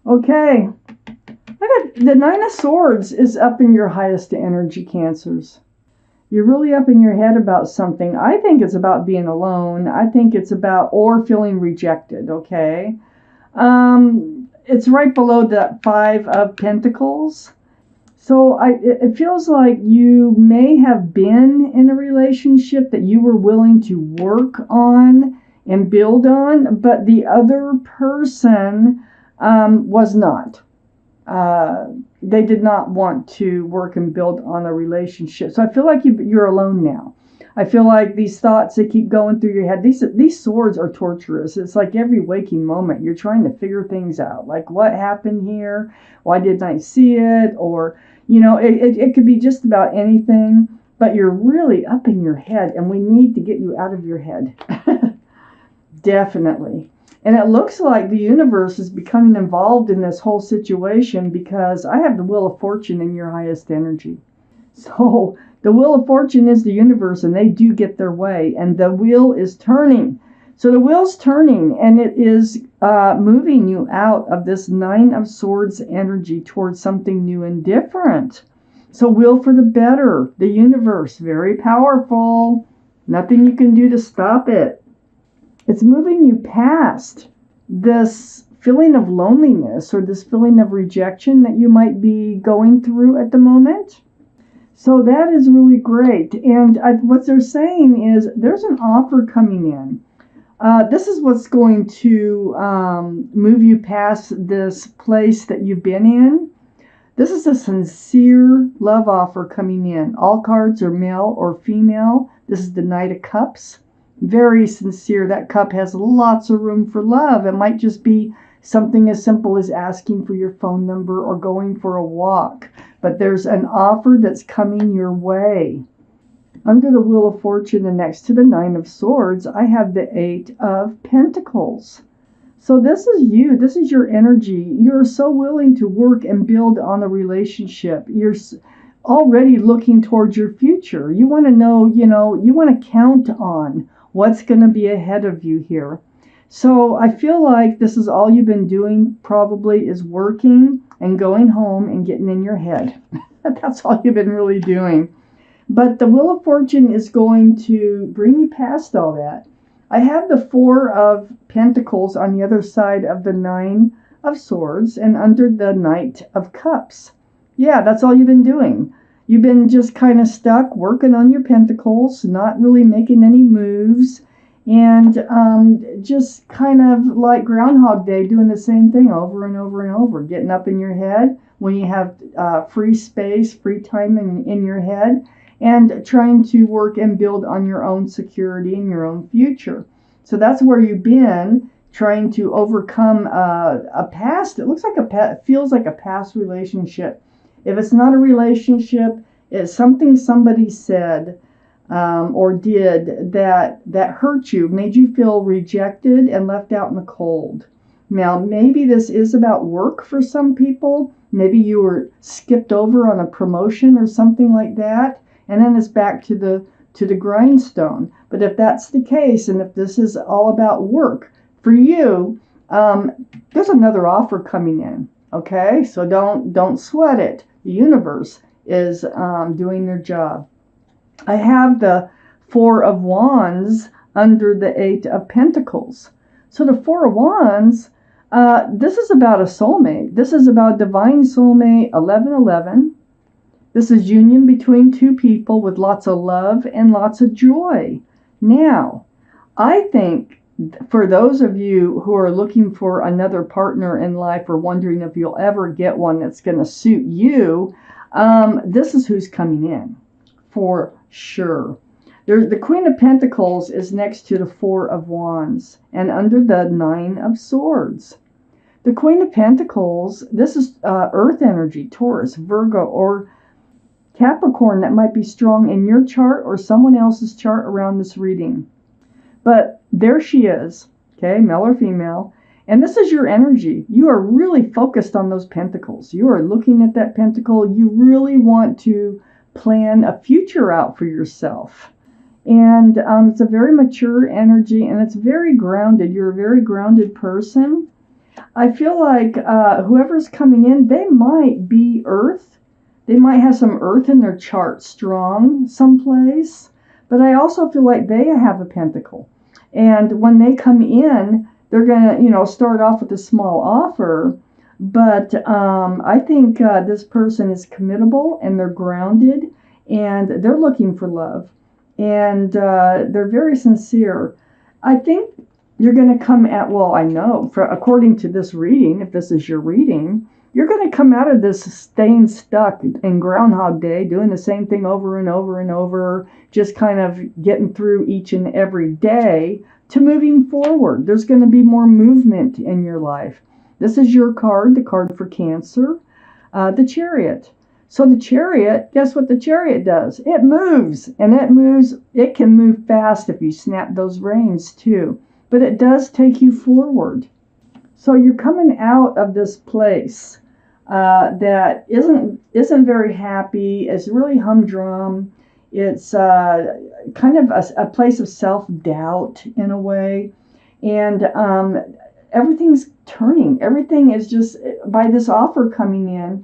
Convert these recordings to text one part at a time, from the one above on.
Okay. I got the Nine of Swords is up in your highest energy, Cancers. You're really up in your head about something. I think it's about being alone. I think it's about or feeling rejected, okay? It's right below the Five of Pentacles. So it feels like you may have been in a relationship that you were willing to work on and build on, but the other person was not. Uh, they did not want to work and build on a relationship. So I feel like you're alone now. I feel like these thoughts that keep going through your head, these swords are torturous. It's like every waking moment you're trying to figure things out. Like, what happened here? Why didn't I see it? Or, it could be just about anything, but you're really up in your head, and we need to get you out of your head. Definitely. And it looks like the universe is becoming involved in this whole situation because I have the Wheel of Fortune in your highest energy. So the Wheel of Fortune is the universe, and they do get their way, and the wheel is turning. So the wheel's turning, and it is moving you out of this Nine of Swords energy towards something new and different. So will for the better. The universe, very powerful. Nothing you can do to stop it. It's moving you past this feeling of loneliness or this feeling of rejection that you might be going through at the moment. So that is really great. And what they're saying is there's an offer coming in. This is what's going to move you past this place that you've been in. This is a sincere love offer coming in. All cards are male or female. This is the Knight of Cups. Very sincere. That cup has lots of room for love. It might just be something as simple as asking for your phone number or going for a walk. But there's an offer that's coming your way. Under the Wheel of Fortune and next to the Nine of Swords, I have the Eight of Pentacles. So this is you. This is your energy. You're so willing to work and build on a relationship. You're already looking towards your future. You want to know, you want to count on what's going to be ahead of you here. So I feel like this is all you've been doing probably is working and going home and getting in your head. That's all you've been really doing. But the Wheel of Fortune is going to bring you past all that. I have the Four of Pentacles on the other side of the Nine of Swords and under the Knight of Cups. Yeah, that's all you've been doing. You've been just kind of stuck working on your pentacles, not really making any moves, and just kind of like Groundhog Day, doing the same thing over and over and over, getting up in your head when you have free space, free time in your head, and trying to work and build on your own security and your own future. So that's where you've been, trying to overcome a past. It looks like feels like a past relationship. If it's not a relationship, it's something somebody said or did that hurt you, made you feel rejected and left out in the cold. Now, maybe this is about work for some people. Maybe you were skipped over on a promotion or something like that, and then it's back to the grindstone. But if that's the case, and if this is all about work for you, there's another offer coming in. Okay, so don't sweat it. The universe is doing their job. I have the Four of Wands under the Eight of Pentacles. So the Four of Wands, this is about a soulmate. This is about divine soulmate 1111. This is union between two people with lots of love and lots of joy. Now, I think for those of you who are looking for another partner in life or wondering if you'll ever get one that's going to suit you, this is who's coming in for sure. The Queen of Pentacles is next to the Four of Wands and under the Nine of Swords. The Queen of Pentacles, this is earth energy, Taurus, Virgo, or Capricorn that might be strong in your chart or someone else's chart around this reading. But there she is, okay, male or female. And this is your energy. You are really focused on those pentacles. You are looking at that pentacle. You really want to plan a future out for yourself. And it's a very mature energy, and it's very grounded. You're a very grounded person. I feel like whoever's coming in, they might be Earth. They might have some Earth in their chart strong someplace. But I also feel like they have a pentacle. And when they come in, they're going to, start off with a small offer. But I think this person is committable and they're grounded and they're looking for love. And they're very sincere. I think you're going to come at, well, I know, according to this reading, if this is your reading, you're going to come out of this staying stuck in Groundhog Day, doing the same thing over and over and over, just kind of getting through each and every day, to moving forward. There's going to be more movement in your life. This is your card, the card for Cancer, the Chariot. So the Chariot, guess what the Chariot does? It moves, and it can move fast if you snap those reins too. But it does take you forward. So you're coming out of this place that isn't very happy. It's really humdrum. It's kind of a place of self-doubt in a way. And everything's turning. Everything is just, by this offer coming in,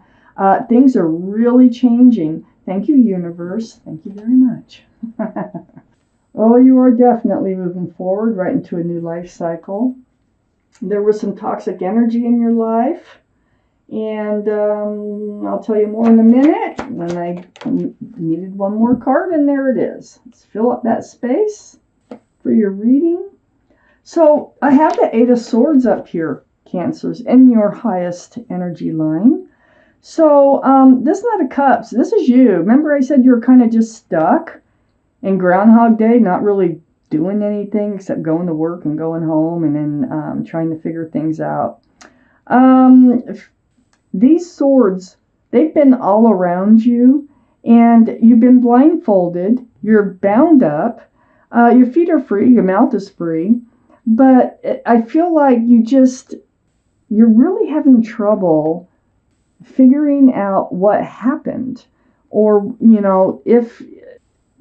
things are really changing. Thank you, universe. Thank you very much. Oh, you are definitely moving forward right into a new life cycle. There was some toxic energy in your life, and I'll tell you more in a minute. When I needed one more card, and there it is. Let's fill up that space for your reading. So I have the Eight of Swords up here, Cancers, in your highest energy line. So this is not a Cups. This is you. Remember I said you were kind of just stuck in Groundhog Day, not really doing anything except going to work and going home and then trying to figure things out. These swords, they've been all around you, and you've been blindfolded. You're bound up. Your feet are free. Your mouth is free. But I feel like you're really having trouble figuring out what happened, or if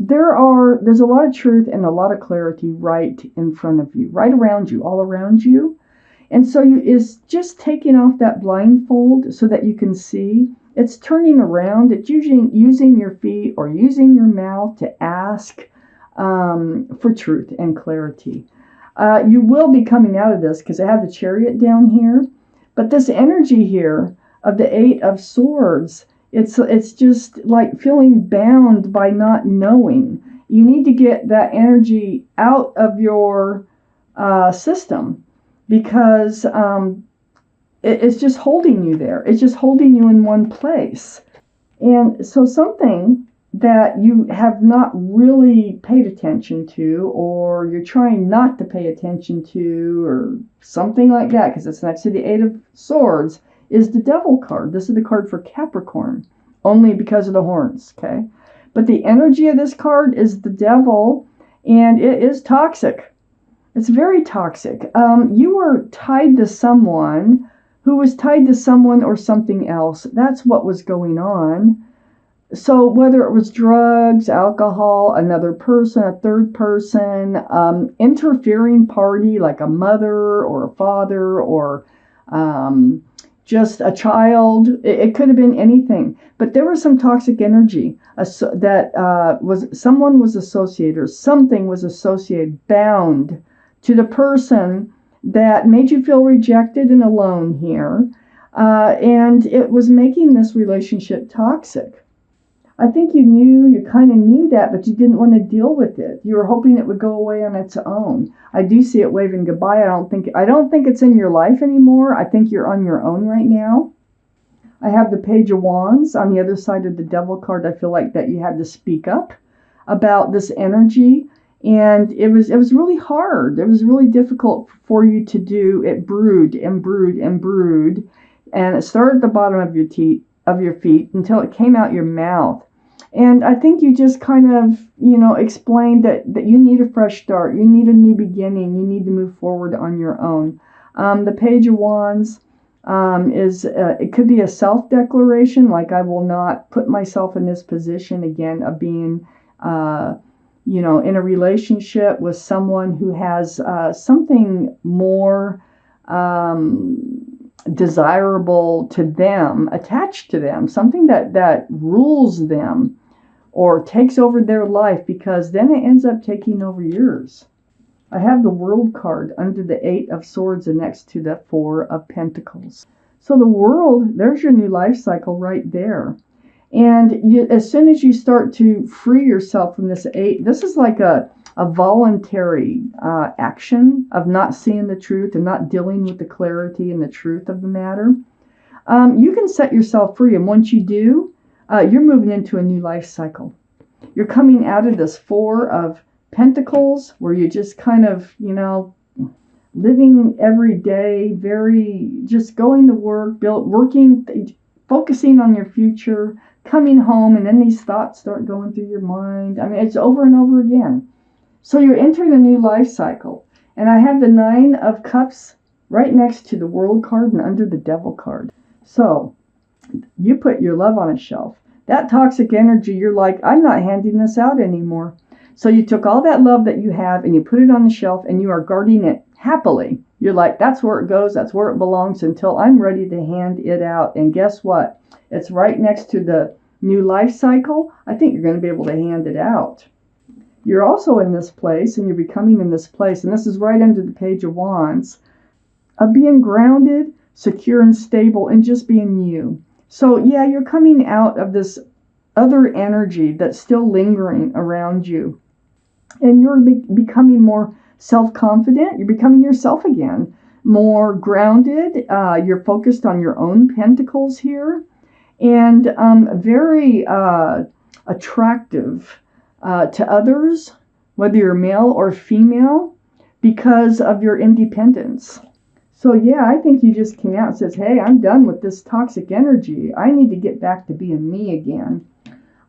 there's a lot of truth and a lot of clarity right in front of you, right around you, all around you. And so it's just taking off that blindfold so that you can see. It's turning around. It's using your feet or using your mouth to ask for truth and clarity. You will be coming out of this because I have the Chariot down here. But this energy here of the Eight of Swords, it's just like feeling bound by not knowing. You need to get that energy out of your system, because it's just holding you there. It's just holding you in one place. And so something that you have not really paid attention to, or you're trying not to pay attention to, or something like that, because it's next to the Eight of Swords, is the Devil card. This is the card for Capricorn, only because of the horns, okay? But the energy of this card is the Devil, and it is toxic. It's very toxic. You were tied to someone who was tied to someone or something else. That's what was going on. So whether it was drugs, alcohol, another person, a third person, interfering party like a mother or a father, or just a child. It could have been anything. But there was some toxic energy that someone was associated, or something was associated, bound to the person that made you feel rejected and alone here. And it was making this relationship toxic. I think you kind of knew that, but you didn't want to deal with it. You were hoping it would go away on its own. I do see it waving goodbye. I don't think it's in your life anymore. I think you're on your own right now. I have the Page of Wands on the other side of the Devil card. I feel like that you had to speak up about this energy, and it was really hard. It was really difficult for you to do. It brewed and brewed and brewed, and it started at the bottom of your feet until it came out your mouth. And I think you just kind of, explained that you need a fresh start. You need a new beginning. You need to move forward on your own. The Page of Wands it could be a self-declaration, like I will not put myself in this position again of being, in a relationship with someone who has something more desirable to them, attached to them, something that rules them or takes over their life, because then it ends up taking over yours. I have the World card under the Eight of Swords and next to the Four of Pentacles. So the World, there's your new life cycle right there. And as soon as you start to free yourself from this eight, this is like a voluntary action of not seeing the truth and not dealing with the clarity and the truth of the matter. You can set yourself free. And once you do, you're moving into a new life cycle. You're coming out of this Four of Pentacles where you're just kind of, living every day, just going to work, working, focusing on your future, coming home, and then these thoughts start going through your mind. I mean, it's over and over again. So you're entering a new life cycle. And I have the Nine of Cups right next to the World card and under the Devil card. So you put your love on a shelf. That toxic energy, you're like, I'm not handing this out anymore. So you took all that love that you have and you put it on the shelf and you are guarding it happily. You're like, that's where it goes. That's where it belongs until I'm ready to hand it out. And guess what? It's right next to the new life cycle. I think you're going to be able to hand it out. You're also in this place and you're becoming in this place. And this is right under the Page of Wands of being grounded, secure and stable and just being you. So yeah, you're coming out of this other energy that's still lingering around you. And you're becoming more self-confident. You're becoming yourself again. More grounded. You're focused on your own pentacles here. And very attractive to others, whether you're male or female, because of your independence. So yeah, I think you just came out and says, hey, I'm done with this toxic energy. I need to get back to being me again.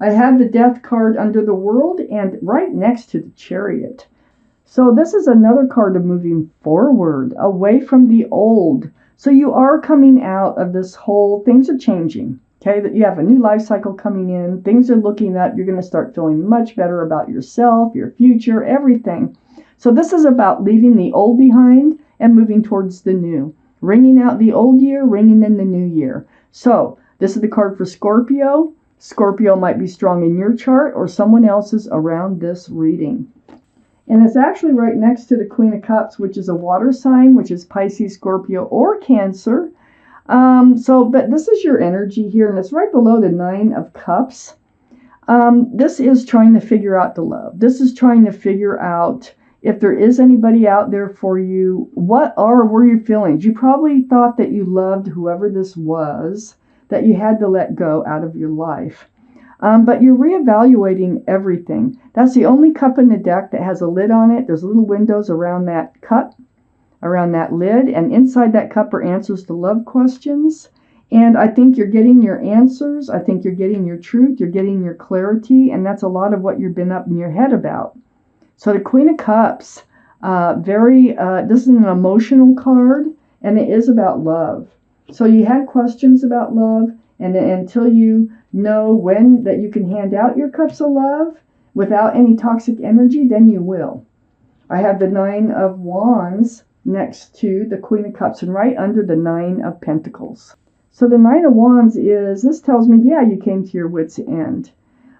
I have the Death card under the World and right next to the Chariot. So this is another card of moving forward, away from the old. So you are coming out of this whole, things are changing. Okay, that you have a new life cycle coming in. Things are looking up. You're going to start feeling much better about yourself, your future, everything. So this is about leaving the old behind and moving towards the new. Ringing out the old year, ringing in the new year. So this is the card for Scorpio. Scorpio might be strong in your chart or someone else's around this reading. And it's actually right next to the Queen of Cups, which is a water sign, which is Pisces, Scorpio, or Cancer. But this is your energy here, and it's right below the Nine of Cups. This is trying to figure out the love. This is trying to figure out if there is anybody out there for you. What were your feelings? You probably thought that you loved whoever this was, that you had to let go out of your life. But you're reevaluating everything. That's the only cup in the deck that has a lid on it. There's little windows around that cup, around that lid, and inside that cup are answers to love questions. And I think you're getting your answers. I think you're getting your truth. You're getting your clarity. And that's a lot of what you've been up in your head about. So the Queen of Cups, this is an emotional card, and it is about love. So you had questions about love, and until you know when that you can hand out your cups of love without any toxic energy, then you will. I have the Nine of Wands next to the Queen of Cups and right under the Nine of Pentacles. So the Nine of Wands this tells me, yeah, you came to your wit's end.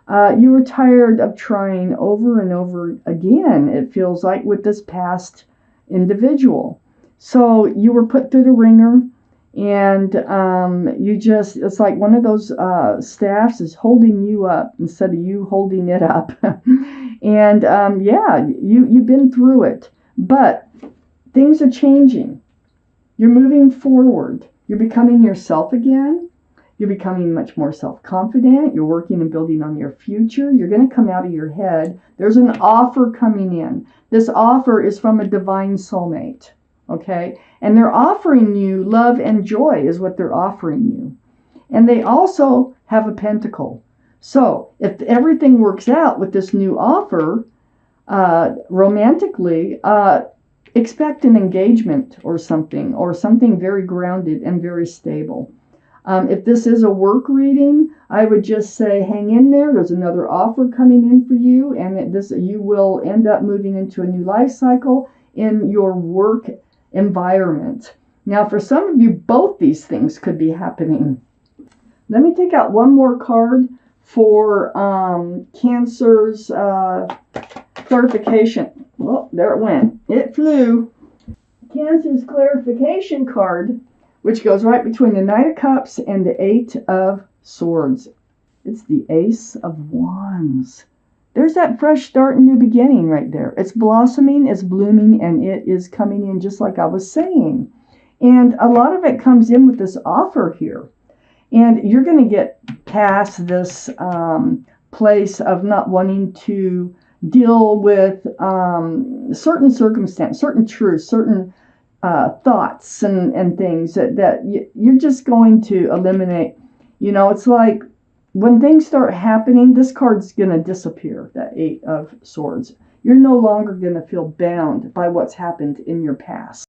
You were tired of trying over and over again, it feels like, with this past individual. So you were put through the ringer, and it's like one of those staffs is holding you up instead of you holding it up. And you've been through it, but things are changing. You're moving forward. You're becoming yourself again. You're becoming much more self-confident. You're working and building on your future. You're going to come out of your head. There's an offer coming in. This offer is from a divine soulmate. Okay? And they're offering you love and joy is what they're offering you. And they also have a pentacle. So if everything works out with this new offer, romantically, expect an engagement or something very grounded and very stable. If this is a work reading, I would just say hang in there. There's another offer coming in for you, and you will end up moving into a new life cycle in your work environment. Now, for some of you, both these things could be happening. Let me take out one more card for Cancer's clarification. Well, there it went. It flew. Cancer's clarification card, which goes right between the Knight of Cups and the Eight of Swords. It's the Ace of Wands. There's that fresh start and new beginning right there. It's blossoming, it's blooming, and it is coming in just like I was saying. And a lot of it comes in with this offer here. And you're going to get past this place of not wanting to deal with certain circumstances, certain truths, certain thoughts and things that you're just going to eliminate. You know, it's like when things start happening, this card's going to disappear, that Eight of Swords. You're no longer going to feel bound by what's happened in your past.